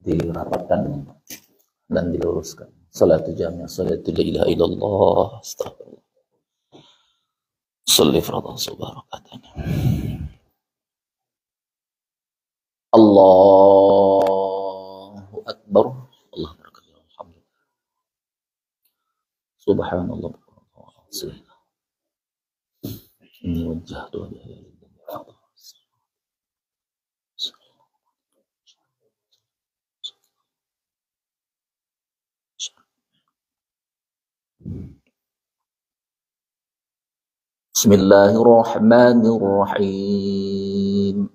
dirapatkan dan diluruskan. Salatu jami'ah, salatu la ilaha illallah, astagfirullah. Salli fardhan subharakatan. Allahu Akbar. Allah barakatuh. Alhamdulillah. Subhanallah. Ini wajah doa. Bismillahirrahmanirrahim.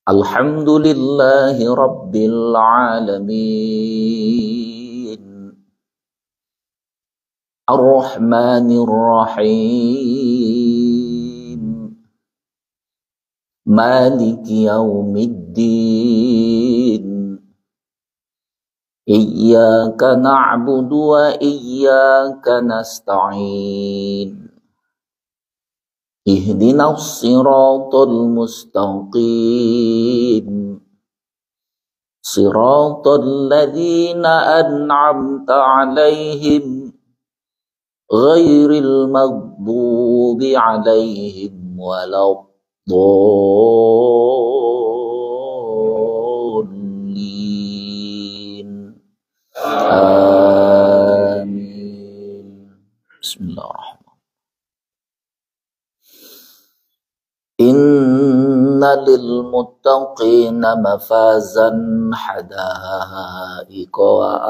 Alhamdulillahi rabbil alamin. Ar-Rahmanir-Rahim. Maliki yaumiddin. Iyyaka na'budu wa iyyaka nasta'in. Ihdinas siratal mustaqim. Siratal ladzina an'amta 'alaihim ghairil maghdubi 'alaihim waladdallin. Amin. Bismillahirrahmanirrahim. Inna lil muttaqina mafazan hadaiqa wa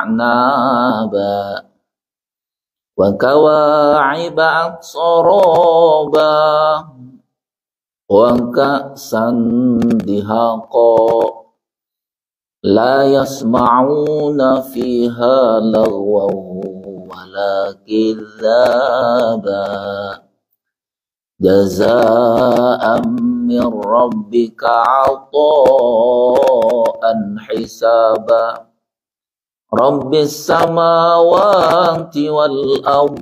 a'naba wa kawa'iba atsaraba wa ka'san dihaqa la yasma'una fiha lagwan wala kidhaba jazaa'an min rabbika 'ata'an hisaba rabbis samawati wal ard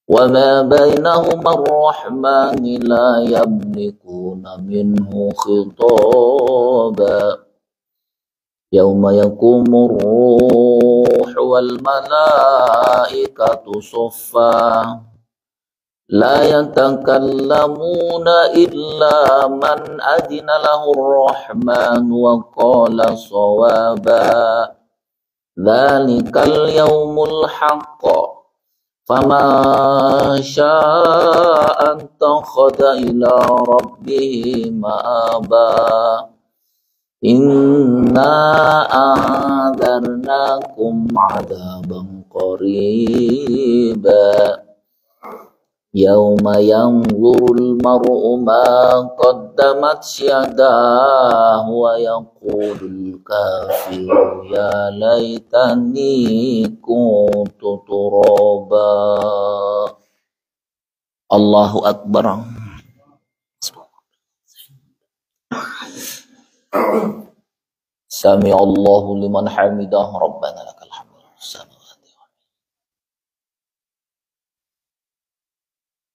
wa ma bainahuma ar-rahmani la yamlikuna minhu khitaba yauma yaqumur ruhu wal malaikatu suffa la yatakallamuna illa man adina lahu ar-rahman wa qala shawaba dzalikal yaumul haqq faman syaa'a attakhadha ila rabbih ma'aba inna a'adzarnakum 'adzaban qariba yauma yanzurul mar'u ma qaddamat yadahu wa yaqulul kafiru ya laitani kuntu turaba. Allahu Akbar. Sami Allahu liman hamidah, Rabbana lakal hamd.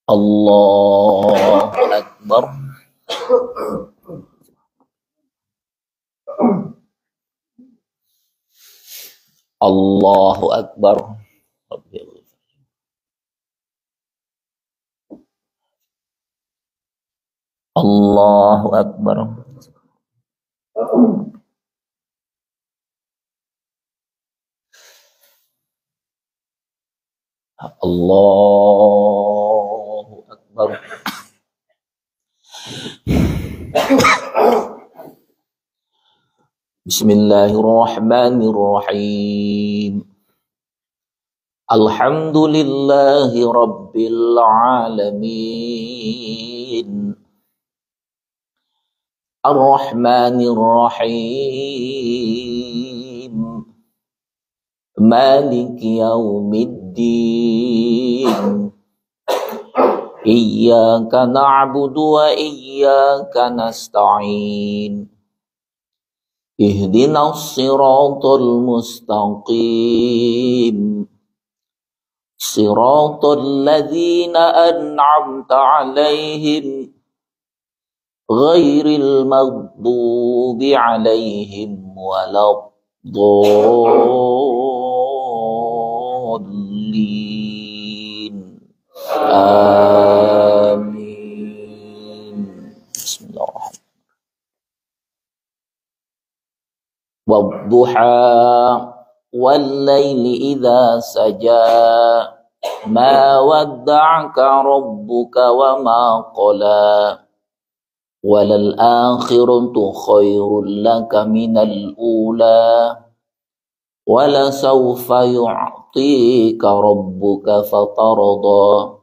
Allahu Akbar. Allahu Akbar. Allahu Akbar. Allahu Akbar. Bismillahirrahmanirrahim. Alhamdulillahi rabbil alamin. Ar-Rahmanir-Rahim. Maliki yaumiddin. Iyyaka na'budu wa iyyaka nasta'in. Ihdinas siratal mustaqim. Siratal ladzina an'amta 'alaihim ghairil maghdubi alaihim waladdallin. Amin. Bismillahirrahmanirrahim. Wadduha wal-laili idza saja ma wadda'aka rabbuka wa ma qala walal akhiratu khairul laka minal ula wala sawfa yu'tika rabbuka fatarda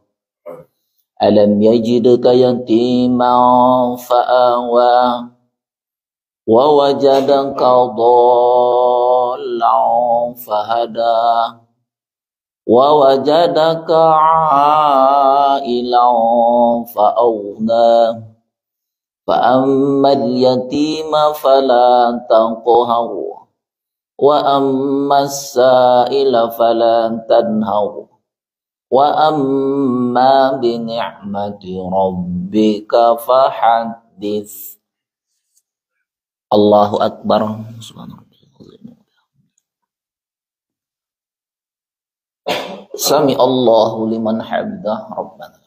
alam yajidka yatiman fa'awa wa wajadaka dhallan fahada wa wajadaka 'ailan fa'aghna fa ammal yatima fala taqhar wa ammas sa'ila fala tanhar wa amma bi ni'mati rabbika fahaddits. Allahu Akbar. Sami Allahu liman hamidah. Rabbana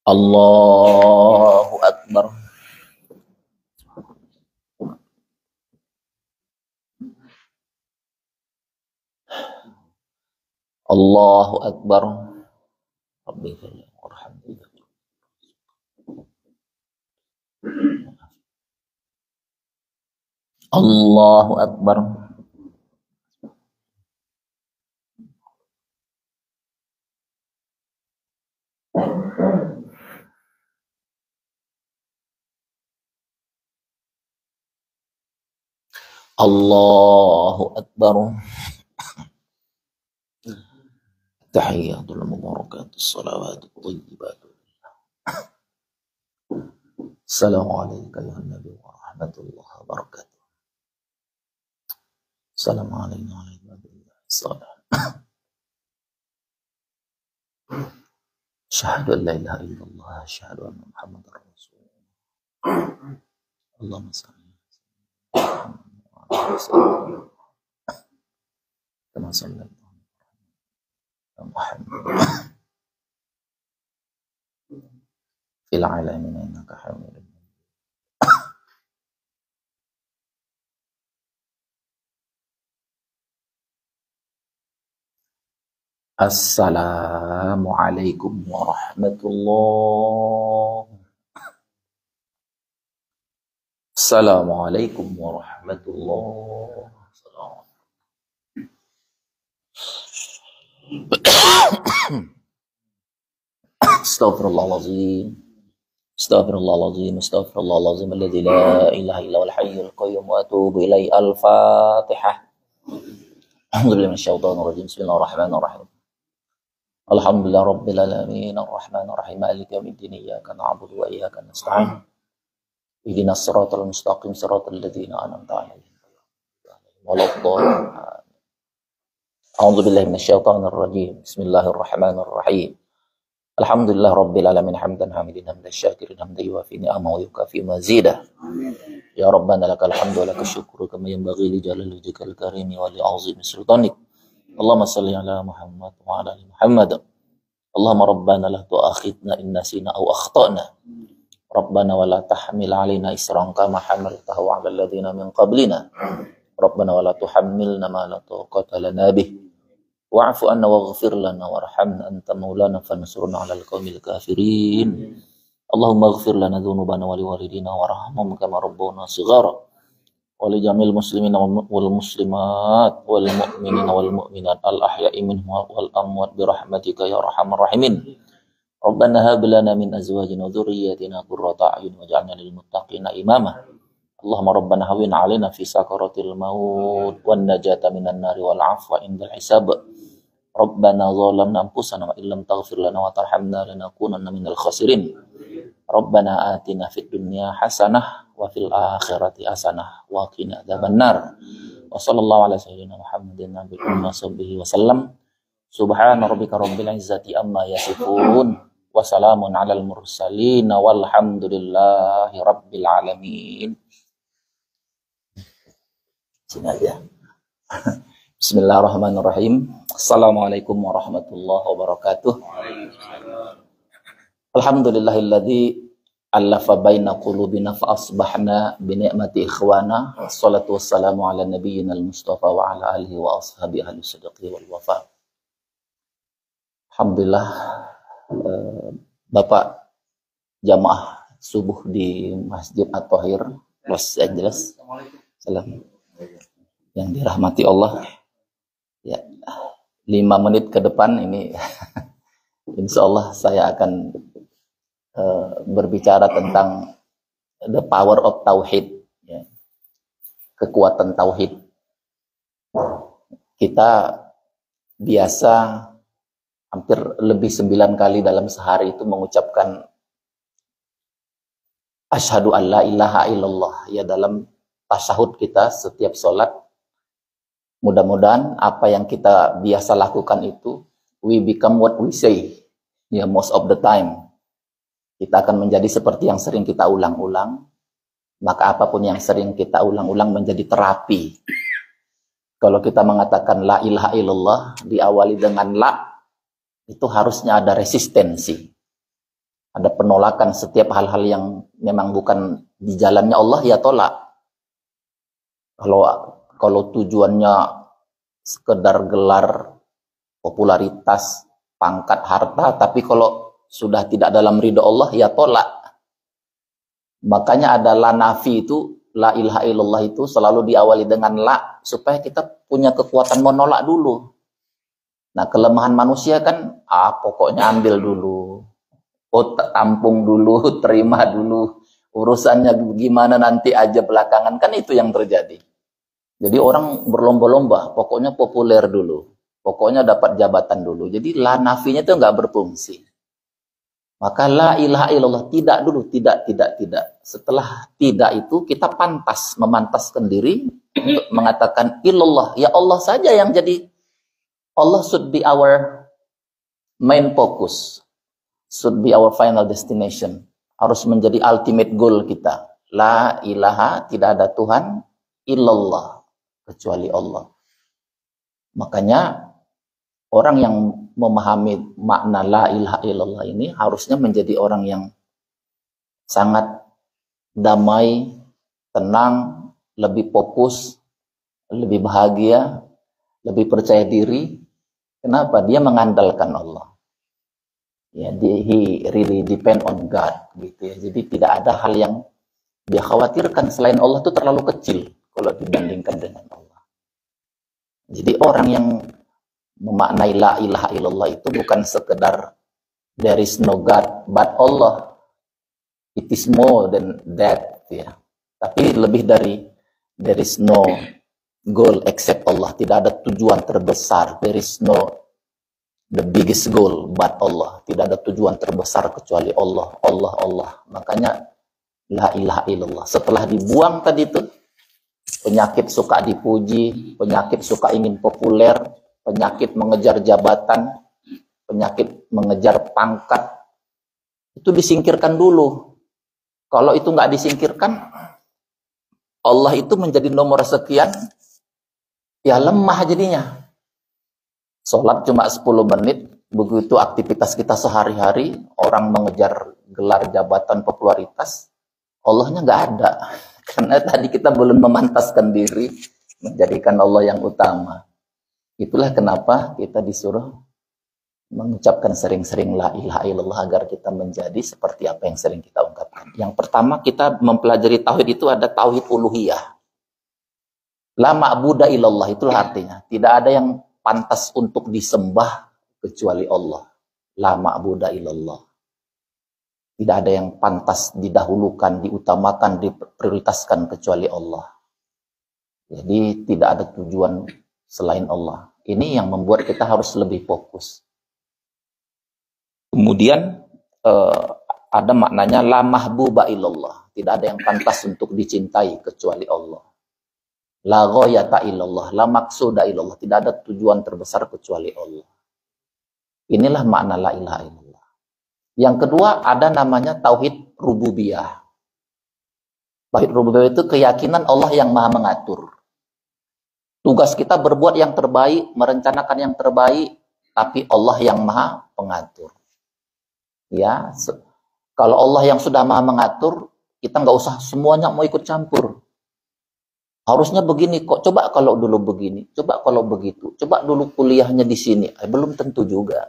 Allahu Akbar. Allahu Akbar. Rabbi warhamni. Allahu Akbar. Allahu Akbar. Tahiyyatul mubarakatus salawatul thayyibatul. Assalamualaikum ya Nabi wa rahmatullahi wa barakatuh. Assalamualaikum warahmatullahi wabarakatuh. Asyhadu an la ilaha illallah, asyhadu anna Muhammadar Rasulullah. Allahumma shalli ala kama shallaita ala Muhammad fil alamin innaka Hamidum Majid. Assalamualaikum warahmatullahi. Assalamualaikum warahmatullahi. Astaghfirullahaladzim. Astaghfirullahaladzim. Astaghfirullahaladzim. Alladzi la ilaha illa huwal hayyul qayyum wa atubu ilaihi. Al-Fatihah. A'udzubillahi minasyaitonir rajim. Bismillahirrahmanirrahim. Alhamdulillah rabbil alamin. Arrahmanir rahim. Maliki yaumiddin. Iyyaka na'budu wa iyyaka nasta'in. Ihdinas siratal mustaqim. Siratal ladzina an'amta 'alaihim waladdallin. A'udzubillahi minasyaitonir rajim. Bismillahirrahmanirrahim. Alhamdulillah rabbil alamin hamdan hamidin hamdan syakirin hamdan yuwafi ni'amahu wa yukafi mazidah. Ya Rabbana lakal hamdu wa lakas syukru kama yanbaghi li jalali wajhikal karimi wa li 'azimi sultanik. Allahumma shalli ala Muhammad wa ala ali Muhammad. Allahumma rabbana la tu'akhidna in nasina aw akhtana. Rabbana wa la tahmil 'alaina isran kama hamaltahu 'ala alladziina min qablina. Rabbana wa la tuhammilna ma la taqata lana bih. Wa'fu anna waghfir lana warhamna anta maulana fansurna 'alal qaumil kafirin. Allahumma ighfir lana dzunubana wa liwalidina warhamhum kama rabbawna shighara. Wa li jamil muslimin wal muslimat wal mu'minina wal mu'minat al ahya'i minhum wal amwat bi rahmatika ya arhamar rahimin. Rabbana hab lana min azwajina wa dhurriyyatina qurrata a'yun waj'alna lil muttaqina imama. Allahumma rabbana hawwin 'alaina fi sakaratil maut wan najata minan nari wal 'afwa indal hisab. Rabbana zalamna anfusana wa illam taghfir lana wa tarhamna lanakunanna minal khasirin. Rabbana atina fid dunya hasanah wa fil akhirati hasanah wa qina adzabannar. Wa sallallahu ala sayyidina Muhammadin nabiyyi wa sahbihi wasallam. Subhana rabbika rabbil izzati amma yasifun. Wa salamun alal mursalin walhamdulillahi rabbil alamin. Sini aja. Bismillahirrahmanirrahim. Assalamualaikum warahmatullahi wabarakatuh. Alhamdulillahilladzi allafa baina qulubina fa asbahna bi ni'mati ikhwana. Wassalatu wassalamu ala nabiyyina al-mustafa wa ala alihi wa ashabihi ahli sidqi wal wafa. Alhamdulillah, Bapak jamaah subuh di Masjid At-Thahir Los Angeles. Salam. Yang dirahmati Allah. Ya, 5 menit ke depan ini insya Allah saya akan berbicara tentang the power of tauhid, ya. Kekuatan tauhid. Kita biasa hampir lebih 9 kali dalam sehari itu mengucapkan asyhadu an la ilaha illallah, ya, dalam tasyahud kita setiap sholat. Mudah-mudahan apa yang kita biasa lakukan itu we become what we say, ya, most of the time. Kita akan menjadi seperti yang sering kita ulang-ulang. Maka apapun yang sering kita ulang-ulang menjadi terapi. Kalau kita mengatakan la ilaha illallah diawali dengan la, itu harusnya ada resistensi. Ada penolakan setiap hal-hal yang memang bukan di jalannya Allah, ya tolak. Kalau tujuannya sekedar gelar, popularitas, pangkat, harta, tapi kalau sudah tidak dalam ridho Allah, ya tolak. Makanya ada la nafi itu, la ilaha illallah itu selalu diawali dengan la, supaya kita punya kekuatan menolak dulu. Nah, kelemahan manusia kan, pokoknya ambil dulu, tampung dulu, terima dulu, urusannya gimana nanti aja belakangan, kan itu yang terjadi. Jadi orang berlomba-lomba, pokoknya populer dulu, pokoknya dapat jabatan dulu. Jadi la nafinya itu nggak berfungsi. Maka la ilaha illallah tidak dulu, tidak. Setelah tidak itu kita memantaskan diri untuk mengatakan illallah, ya Allah saja yang jadi. Allah should be our main focus, should be our final destination. Harus menjadi ultimate goal kita. La ilaha, tidak ada Tuhan, illallah, kecuali Allah. Makanya orang yang memahami makna la ilaha illallah ini harusnya menjadi orang yang sangat damai, tenang, lebih fokus, lebih bahagia, lebih percaya diri. Kenapa? Dia mengandalkan Allah. Ya, he really depend on God, gitu ya. Jadi tidak ada hal yang dia khawatirkan selain Allah itu terlalu kecil kalau dibandingkan dengan Allah. Jadi orang yang memaknai la ilaha illallah itu bukan sekedar there is no God but Allah. It is more than that, ya. Tapi lebih dari there is no goal except Allah. Tidak ada tujuan terbesar. There is no the biggest goal but Allah. Tidak ada tujuan terbesar kecuali Allah. Allah. Makanya la ilaha illallah. Setelah dibuang tadi itu, penyakit suka dipuji, penyakit suka ingin populer, penyakit mengejar jabatan, penyakit mengejar pangkat, itu disingkirkan dulu. Kalau itu nggak disingkirkan, Allah itu menjadi nomor sekian, ya lemah jadinya. Sholat cuma 10 menit, begitu aktivitas kita sehari-hari, orang mengejar gelar jabatan popularitas, Allahnya nggak ada. Karena tadi kita belum memantaskan diri, menjadikan Allah yang utama. Itulah kenapa kita disuruh mengucapkan sering-sering la ilaha illallah agar kita menjadi seperti apa yang sering kita ungkapkan. Yang pertama kita mempelajari tauhid itu ada tauhid uluhiyah. La ma'buda illallah, itulah artinya. Tidak ada yang pantas untuk disembah kecuali Allah. La ma'buda illallah. Tidak ada yang pantas didahulukan, diutamakan, diprioritaskan kecuali Allah. Jadi tidak ada tujuan selain Allah. Ini yang membuat kita harus lebih fokus. Kemudian ada maknanya la mahbuba illallah. Tidak ada yang pantas untuk dicintai kecuali Allah. La ghayata illallah, la maqsuda illallah. Tidak ada tujuan terbesar kecuali Allah. Inilah makna la ilaha illallah. Yang kedua ada namanya tauhid rububiyah. Tauhid rububiyah itu keyakinan Allah yang maha mengatur. Tugas kita berbuat yang terbaik, merencanakan yang terbaik, tapi Allah yang maha pengatur. Ya, kalau Allah yang sudah maha mengatur, kita nggak usah semuanya mau ikut campur. Harusnya begini kok, coba kalau dulu begini, coba kalau begitu, coba dulu kuliahnya di sini. Belum tentu juga.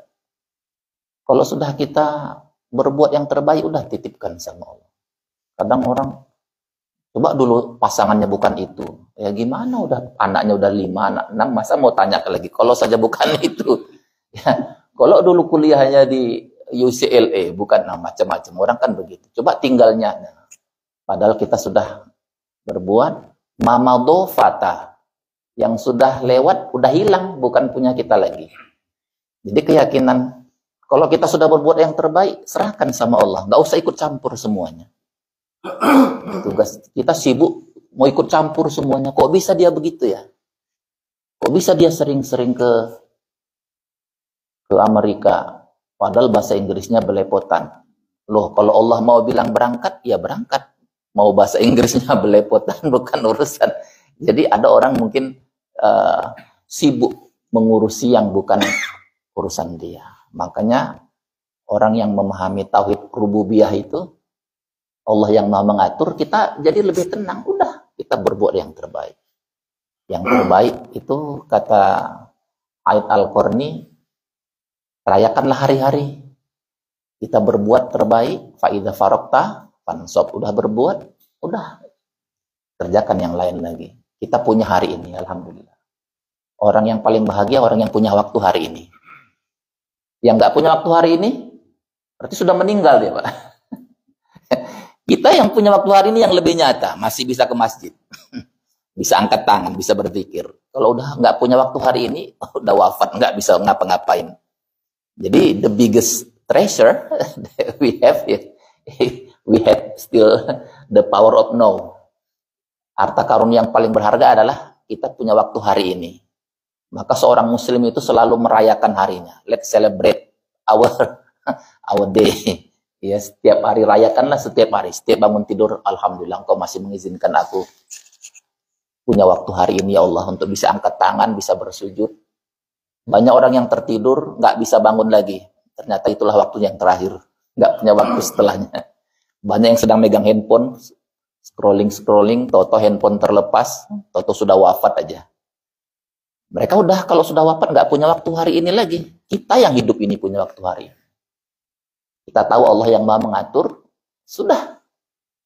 Kalau sudah kita berbuat yang terbaik, udah titipkan sama Allah. Kadang orang, coba dulu pasangannya bukan itu. Ya gimana, udah anaknya udah 5, anak 6, masa mau tanya lagi, kalau saja bukan itu. Ya, kalau dulu kuliahnya di UCLA, bukan macam-macam. Orang kan begitu. Coba tinggalnya. Nah, padahal kita sudah berbuat mamadofata, yang sudah lewat, udah hilang, bukan punya kita lagi. Jadi keyakinan, kalau kita sudah berbuat yang terbaik, serahkan sama Allah. Nggak usah ikut campur semuanya. Tugas kita sibuk, mau ikut campur semuanya. Kok bisa dia begitu ya? Kok bisa dia sering-sering ke Amerika, padahal bahasa Inggrisnya belepotan. Loh, kalau Allah mau bilang berangkat, ya berangkat. Mau bahasa Inggrisnya belepotan, bukan urusan. Jadi ada orang mungkin sibuk mengurusi yang bukan urusan dia. Makanya orang yang memahami tauhid rububiyah itu, Allah yang maha mengatur, kita jadi lebih tenang. Udah, kita berbuat yang terbaik. Yang terbaik itu kata Aid Al-Qarni, rayakanlah hari-hari. Kita berbuat terbaik, fa'idha farokta, fansop, udah berbuat, udah kerjakan yang lain lagi. Kita punya hari ini, alhamdulillah. Orang yang paling bahagia, orang yang punya waktu hari ini. Yang nggak punya waktu hari ini, berarti sudah meninggal dia, Pak. Kita yang punya waktu hari ini yang lebih nyata, masih bisa ke masjid. Bisa angkat tangan, bisa berpikir. Kalau udah nggak punya waktu hari ini, udah wafat, nggak bisa ngapa-ngapain. Jadi the biggest treasure we have still the power of now. Harta karun yang paling berharga adalah kita punya waktu hari ini. Maka seorang muslim itu selalu merayakan harinya. Let's celebrate our day. Ya, setiap hari rayakanlah, setiap hari. Setiap bangun tidur, alhamdulillah engkau masih mengizinkan aku punya waktu hari ini ya Allah, untuk bisa angkat tangan, bisa bersujud. Banyak orang yang tertidur, nggak bisa bangun lagi. Ternyata itulah waktu yang terakhir. Nggak punya waktu setelahnya. Banyak yang sedang megang handphone, scrolling, toto handphone terlepas, toto sudah wafat aja. Mereka udah, kalau sudah wafat, nggak punya waktu hari ini lagi. Kita yang hidup ini punya waktu hari. Kita tahu Allah yang maha mengatur, sudah.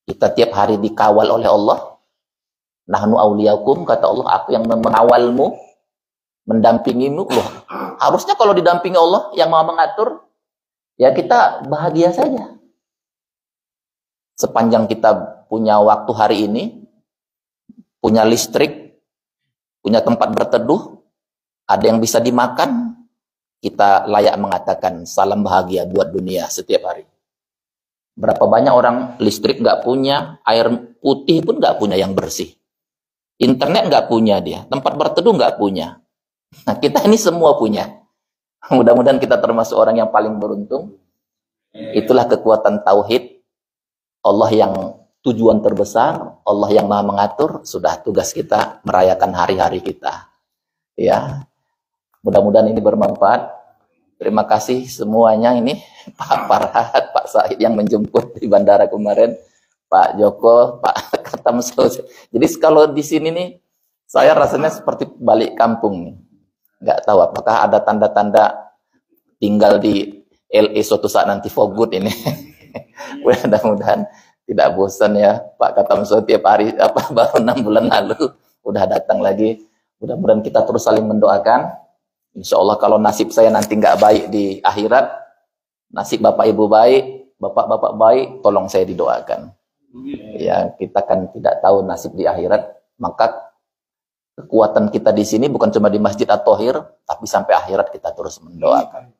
Kita tiap hari dikawal oleh Allah. Nahnu awliyakum, kata Allah, aku yang mengawalmu, mendampingimu. Loh, harusnya kalau didampingi Allah yang maha mengatur, ya kita bahagia saja. Sepanjang kita punya waktu hari ini, punya listrik, punya tempat berteduh, ada yang bisa dimakan, kita layak mengatakan salam bahagia buat dunia setiap hari. Berapa banyak orang listrik nggak punya, air putih pun nggak punya yang bersih. Internet nggak punya dia, tempat berteduh nggak punya. Nah, kita ini semua punya. Mudah-mudahan kita termasuk orang yang paling beruntung. Itulah kekuatan tauhid. Allah yang tujuan terbesar, Allah yang maha mengatur, sudah tugas kita merayakan hari-hari kita. Ya, mudah-mudahan ini bermanfaat. Terima kasih semuanya ini, Pak Farhat, Pak Said yang menjemput di bandara kemarin, Pak Joko, Pak Katamso. Jadi kalau di sini nih, saya rasanya seperti balik kampung nih. Nggak tahu apakah ada tanda-tanda tinggal di LA suatu saat nanti for good ini. Mudah-mudahan tidak bosan ya Pak Katamso, tiap hari baru 6 bulan lalu udah datang lagi. Mudah-mudahan kita terus saling mendoakan. Insya Allah kalau nasib saya nanti nggak baik di akhirat, nasib Bapak Ibu baik, Bapak-Bapak baik, tolong saya didoakan. Ya, kita kan tidak tahu nasib di akhirat, maka kekuatan kita di sini bukan cuma di Masjid At-Thohir, tapi sampai akhirat kita terus mendoakan.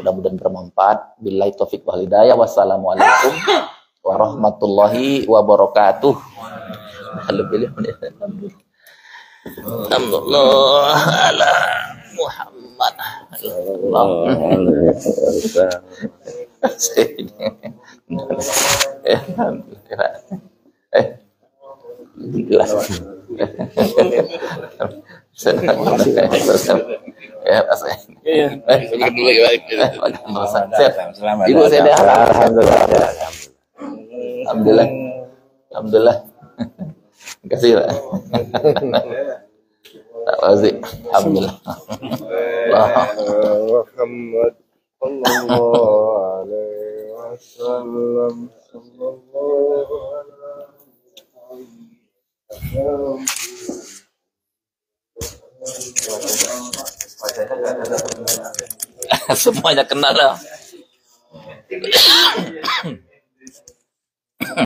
Mudah-mudahan bermanfaat. Billahi taufiq wal hidayah. Wassalamualaikum warahmatullahi wabarakatuh. Alhamdulillah ala Muhammad. Ibu saya alhamdulillah. Alhamdulillah. Alhamdulillah. Terima kasih Pak. Tak wazik. Alhamdulillah. Muhammad sallallahu alaihi wasallam. Semuanya kenal lah.